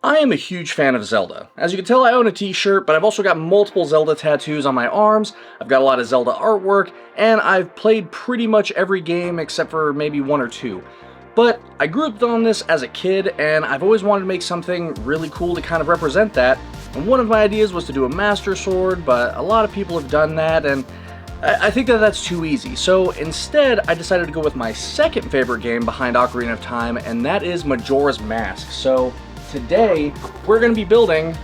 I am a huge fan of Zelda. As you can tell, I own a t-shirt, but I've also got multiple Zelda tattoos on my arms, I've got a lot of Zelda artwork, and I've played pretty much every game except for maybe one or two. But I grew up on this as a kid, and I've always wanted to make something really cool to kind of represent that, and one of my ideas was to do a Master Sword, but a lot of people have done that, and I think that that's too easy. So instead, I decided to go with my second favorite game behind Ocarina of Time, and that is Majora's Mask. So today, we're going to be building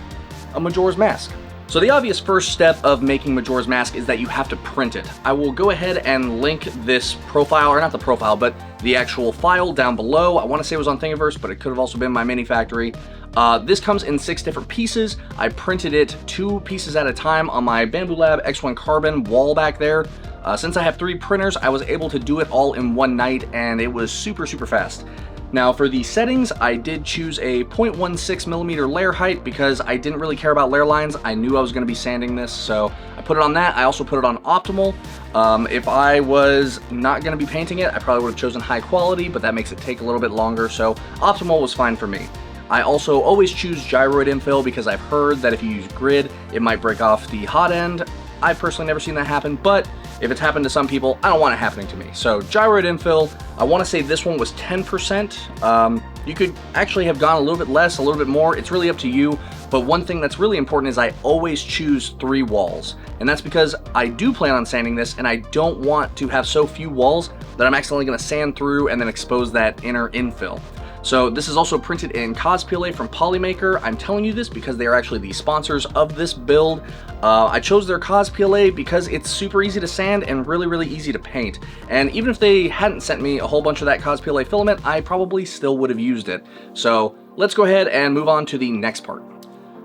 a Majora's Mask. So the obvious first step of making Majora's Mask is that you have to print it. I will go ahead and link this profile, or not the profile, but the actual file down below. I want to say it was on Thingiverse, but it could have also been my mini factory. This comes in 6 different pieces. I printed it 2 pieces at a time on my Bambu Lab X1 Carbon wall back there. Since I have 3 printers, I was able to do it all in one night, and it was super fast. Now for the settings, I did choose a 0.16mm layer height because I didn't really care about layer lines. I knew I was going to be sanding this, so I put it on that. I also put it on optimal. If I was not going to be painting it, I probably would have chosen high quality, but that makes it take a little bit longer, so optimal was fine for me. I also always choose gyroid infill because I've heard that if you use grid, it might break off the hot end. I've personally never seen that happen, but if it's happened to some people, I don't want it happening to me. So gyroid infill, I want to say this one was 10%. You could actually have gone a little bit less, a little bit more. It's really up to you. But one thing that's really important is I always choose 3 walls. And that's because I do plan on sanding this, and I don't want to have so few walls that I'm accidentally going to sand through and then expose that inner infill. So this is also printed in Cosplay from Polymaker. I'm telling you this because they are actually the sponsors of this build. I chose their Cosplay because it's super easy to sand and really easy to paint. And even if they hadn't sent me a whole bunch of that Cosplay filament, I probably still would have used it. So let's go ahead and move on to the next part.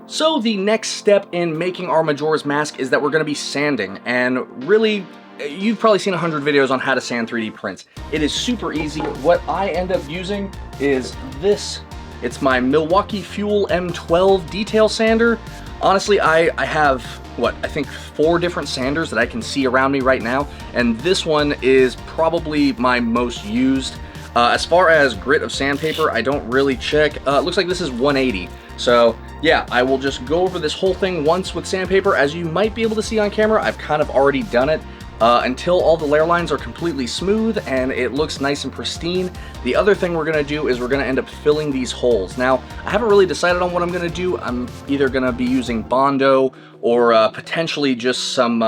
So the next step in making our Majora's Mask is that we're going to be sanding, and really, you've probably seen 100 videos on how to sand 3D prints. It is super easy. What I end up using is this. It's my Milwaukee Fuel M12 detail sander. Honestly, I have, I think 4 different sanders that I can see around me right now, and this one is probably my most used. As far as grit of sandpaper, I don't really check. It looks like this is 180. So yeah, I will just go over this whole thing once with sandpaper. As you might be able to see on camera, I've kind of already done it. Until all the layer lines are completely smooth and it looks nice and pristine. The other thing we're going to do is we're going to end up filling these holes. Now, I haven't really decided on what I'm going to do. I'm either going to be using Bondo or potentially just some,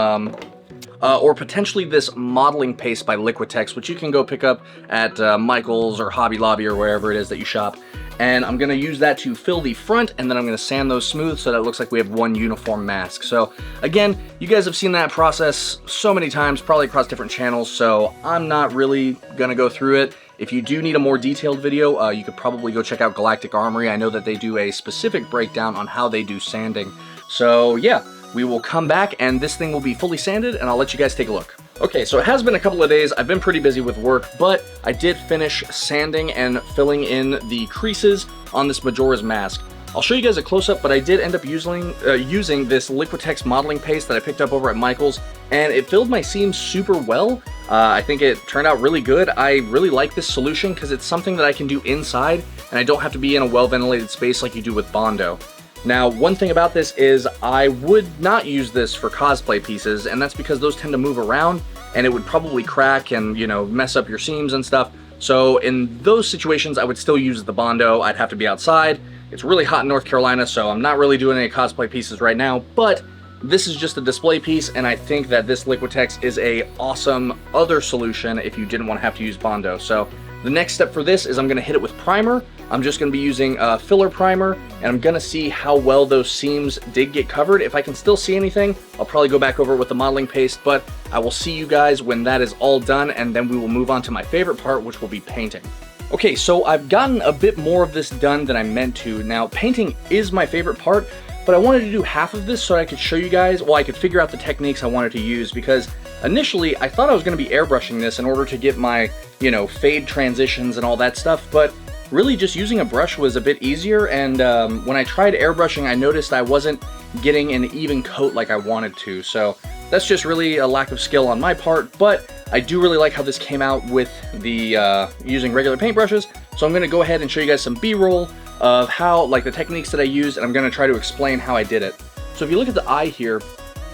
or potentially this modeling paste by Liquitex, which you can go pick up at Michael's or Hobby Lobby or wherever it is that you shop. And I'm going to use that to fill the front, and then I'm going to sand those smooth so that it looks like we have one uniform mask. So again, you guys have seen that process so many times, probably across different channels, so I'm not really going to go through it. If you do need a more detailed video, you could probably go check out Galactic Armory. I know that they do a specific breakdown on how they do sanding. So yeah, we will come back and this thing will be fully sanded, and I'll let you guys take a look. Okay, so it has been a couple of days. I've been pretty busy with work, but I did finish sanding and filling in the creases on this Majora's Mask. I'll show you guys a close-up, but I did end up using this Liquitex modeling paste that I picked up over at Michael's, and it filled my seams super well. I think it turned out really good. I really like this solution because it's something that I can do inside, and I don't have to be in a well-ventilated space like you do with Bondo. Now, one thing about this is I would not use this for cosplay pieces, and that's because those tend to move around, and it would probably crack and, you know, mess up your seams and stuff. So in those situations, I would still use the Bondo. I'd have to be outside. It's really hot in North Carolina, so I'm not really doing any cosplay pieces right now, but this is just a display piece, and I think that this Liquitex is a awesome other solution if you didn't want to have to use Bondo. So the next step for this is I'm going to hit it with primer. I'm just going to be using a filler primer, and I'm going to see how well those seams did get covered. If I can still see anything, I'll probably go back over it with the modeling paste, but I will see you guys when that is all done, and then we will move on to my favorite part, which will be painting. Okay, so I've gotten a bit more of this done than I meant to. Now, painting is my favorite part, but I wanted to do half of this so I could show you guys, well, I could figure out the techniques I wanted to use, because initially I thought I was going to be airbrushing this in order to get my, you know, fade transitions and all that stuff, but really just using a brush was a bit easier, and when I tried airbrushing, I noticed I wasn't getting an even coat like I wanted to, so that's just really a lack of skill on my part, but I do really like how this came out with the using regular paintbrushes, so I'm going to go ahead and show you guys some B-roll of how, like, the techniques that I used, and I'm going to try to explain how I did it. So if you look at the eye here,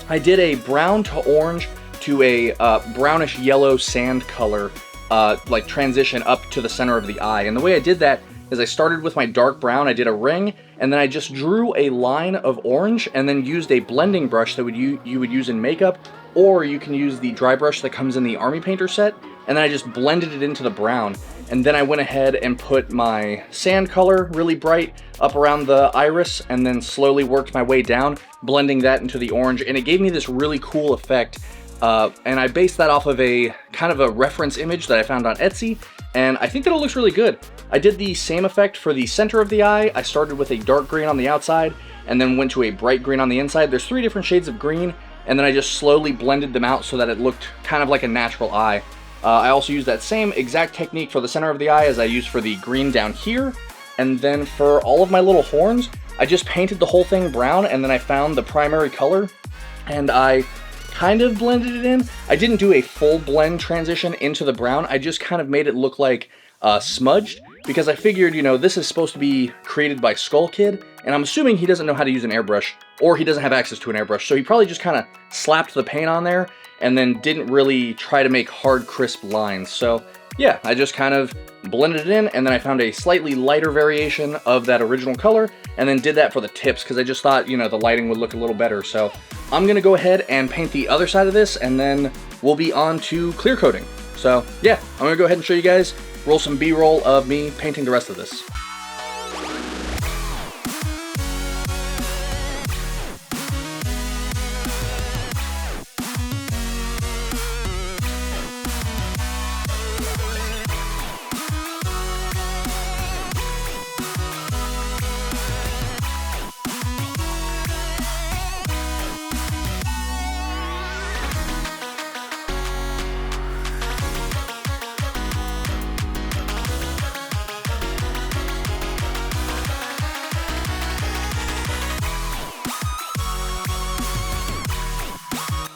I did a brown to orange to a brownish yellow sand color, like transition up to the center of the eye. And the way I did that is I started with my dark brown, I did a ring, and then I just drew a line of orange and then used a blending brush that you would use in makeup, or you can use the dry brush that comes in the Army Painter set, and then I just blended it into the brown. And then I went ahead and put my sand color really bright up around the iris, and then slowly worked my way down, blending that into the orange, and it gave me this really cool effect. And I based that off of a kind of a reference image that I found on Etsy, and I think that it looks really good. I did the same effect for the center of the eye. I started with a dark green on the outside, and then went to a bright green on the inside. There's 3 different shades of green, and then I just slowly blended them out so that it looked kind of like a natural eye. I also used that same exact technique for the center of the eye as I used for the green down here, and then for all of my little horns, I just painted the whole thing brown, and then I found the primary color, and I kind of blended it in. I didn't do a full blend transition into the brown, I just kind of made it look like smudged, because I figured, you know, this is supposed to be created by Skull Kid, and I'm assuming he doesn't know how to use an airbrush, or he doesn't have access to an airbrush, so he probably just kind of slapped the paint on there, and then didn't really try to make hard, crisp lines. So yeah, I just kind of blended it in, and then I found a slightly lighter variation of that original color, and then did that for the tips, because I just thought, you know, the lighting would look a little better. So I'm gonna go ahead and paint the other side of this, and then we'll be on to clear coating. So yeah, I'm gonna go ahead and show you guys, roll some B-roll of me painting the rest of this.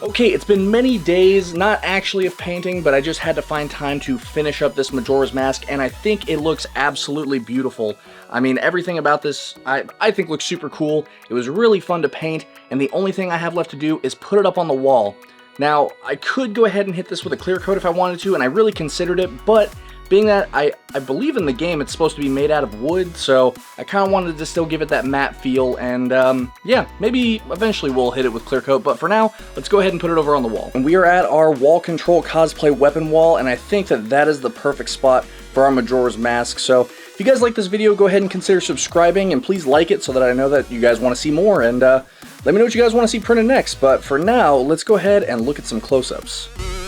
Okay, it's been many days, not actually of painting, but I just had to find time to finish up this Majora's Mask, and I think it looks absolutely beautiful. I mean, everything about this, I think looks super cool. It was really fun to paint, and the only thing I have left to do is put it up on the wall. Now, I could go ahead and hit this with a clear coat if I wanted to, and I really considered it, but being that I believe in the game it's supposed to be made out of wood, so I kind of wanted to still give it that matte feel, and yeah, maybe eventually we'll hit it with clear coat, but for now, let's go ahead and put it over on the wall. And we are at our wall control cosplay weapon wall, and I think that that is the perfect spot for our Majora's Mask. So if you guys like this video, go ahead and consider subscribing, and please like it so that I know that you guys want to see more, and let me know what you guys want to see printed next. But for now, let's go ahead and look at some close-ups.